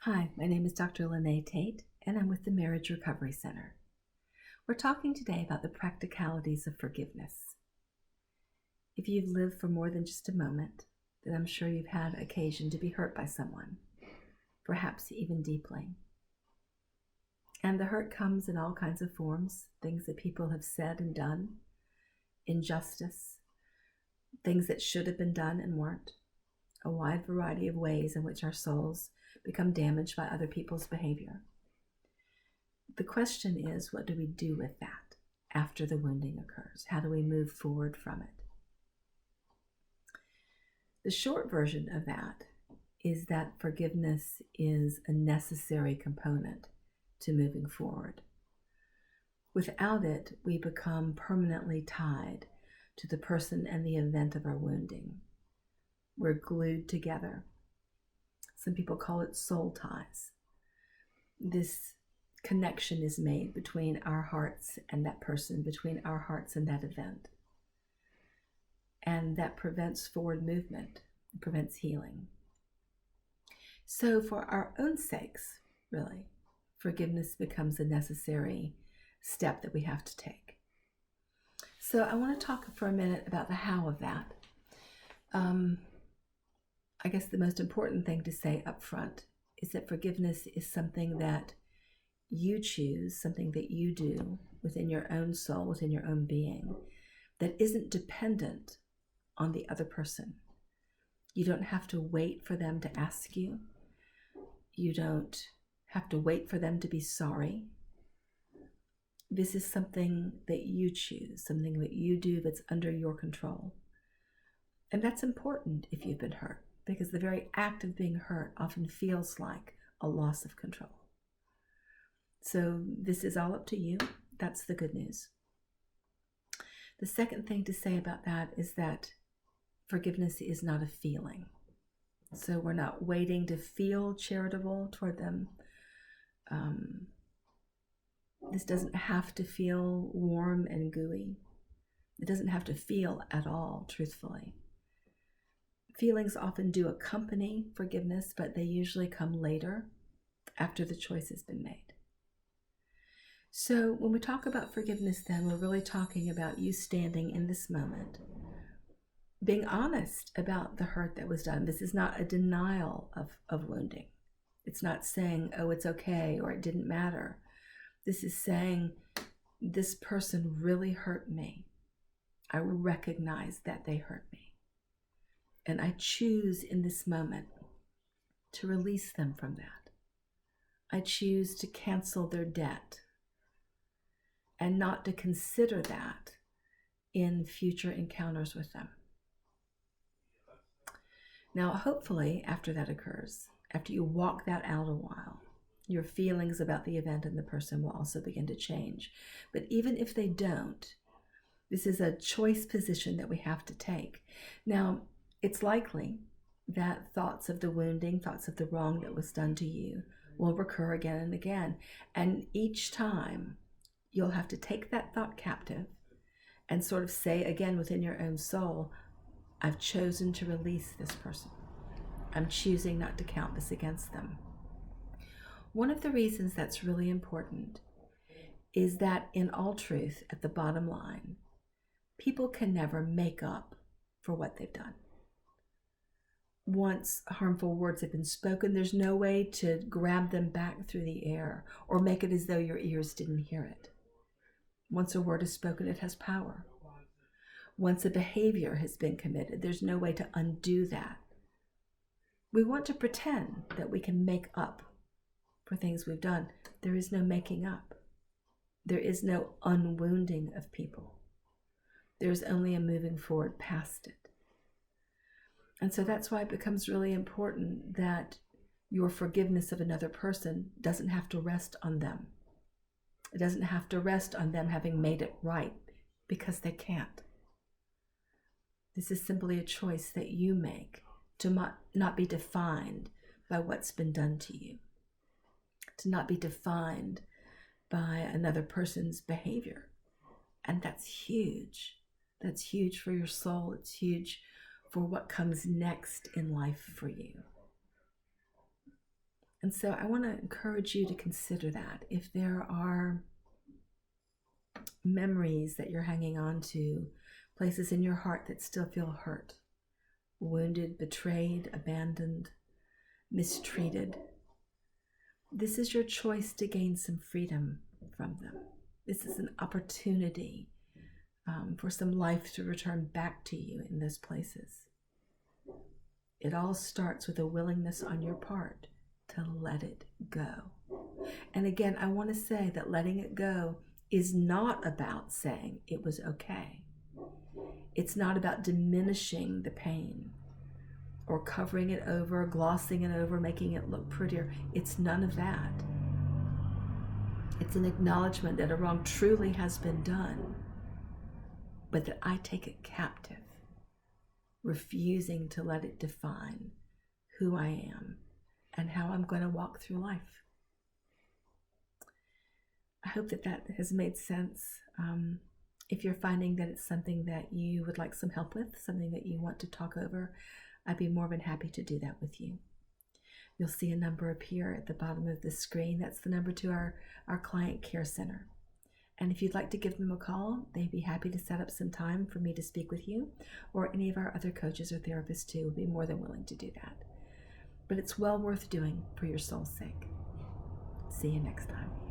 Hi, my name is Dr. Lenne Tate, and I'm with the Marriage Recovery Center. We're talking today about the practicalities of forgiveness. If you've lived for more than just a moment, then I'm sure you've had occasion to be hurt by someone, perhaps even deeply. And the hurt comes in all kinds of forms, things that people have said and done, injustice, things that should have been done and weren't, a wide variety of ways in which our souls become damaged by other people's behavior. The question is, what do we do with that after the wounding occurs? How do we move forward from it? The short version of that is that forgiveness is a necessary component to moving forward. Without it, we become permanently tied to the person and the event of our wounding. We're glued together. Some people call it soul ties. This connection is made between our hearts and that person, between our hearts and that event. And that prevents forward movement, prevents healing. So for our own sakes, really, forgiveness becomes a necessary step that we have to take. So I want to talk for a minute about the how of that. I guess the most important thing to say up front is that forgiveness is something that you choose, something that you do within your own soul, within your own being, that isn't dependent on the other person. You don't have to wait for them to ask you. You don't have to wait for them to be sorry. This is something that you choose, something that you do that's under your control. And that's important if you've been hurt, because the very act of being hurt often feels like a loss of control. So this is all up to you. That's the good news. The second thing to say about that is that forgiveness is not a feeling. So we're not waiting to feel charitable toward them. This doesn't have to feel warm and gooey. It doesn't have to feel at all, truthfully. Feelings often do accompany forgiveness, but they usually come later, after the choice has been made. So when we talk about forgiveness, then we're really talking about you standing in this moment, being honest about the hurt that was done. This is not a denial of wounding. It's not saying, oh, it's okay, or it didn't matter. This is saying, this person really hurt me. I recognize that they hurt me. And I choose in this moment to release them from that. I choose to cancel their debt and not to consider that in future encounters with them. Now, hopefully, after that occurs, after you walk that out a while, your feelings about the event and the person will also begin to change. But even if they don't, this is a choice position that we have to take. Now, it's likely that thoughts of the wounding, thoughts of the wrong that was done to you will recur again and again. And each time, you'll have to take that thought captive and sort of say again within your own soul, I've chosen to release this person. I'm choosing not to count this against them. One of the reasons that's really important is that in all truth, at the bottom line, people can never make up for what they've done. Once harmful words have been spoken, there's no way to grab them back through the air or make it as though your ears didn't hear it. Once a word is spoken, it has power. Once a behavior has been committed, there's no way to undo that. We want to pretend that we can make up for things we've done. There is no making up. There is no unwounding of people. There's only a moving forward past it. And so that's why it becomes really important that your forgiveness of another person doesn't have to rest on them. It doesn't have to rest on them having made it right, because they can't. This is simply a choice that you make to not be defined by what's been done to you, to not be defined by another person's behavior. And that's huge. That's huge for your soul. It's huge for what comes next in life for you. And so I want to encourage you to consider that. If there are memories that you're hanging on to, places in your heart that still feel hurt, wounded, betrayed, abandoned, mistreated, this is your choice to gain some freedom from them. This is an opportunity for some life to return back to you in those places. It all starts with a willingness on your part to let it go. And again, I want to say that letting it go is not about saying it was okay. It's not about diminishing the pain or covering it over, glossing it over, making it look prettier. It's none of that. It's an acknowledgement that a wrong truly has been done, but that I take it captive, refusing to let it define who I am and how I'm going to walk through life. I hope that that has made sense. If you're finding that it's something that you would like some help with, something that you want to talk over, I'd be more than happy to do that with you. You'll see a number appear at the bottom of the screen. That's the number to our client care center. And if you'd like to give them a call, they'd be happy to set up some time for me to speak with you, or any of our other coaches or therapists too would be more than willing to do that. But it's well worth doing for your soul's sake. See you next time.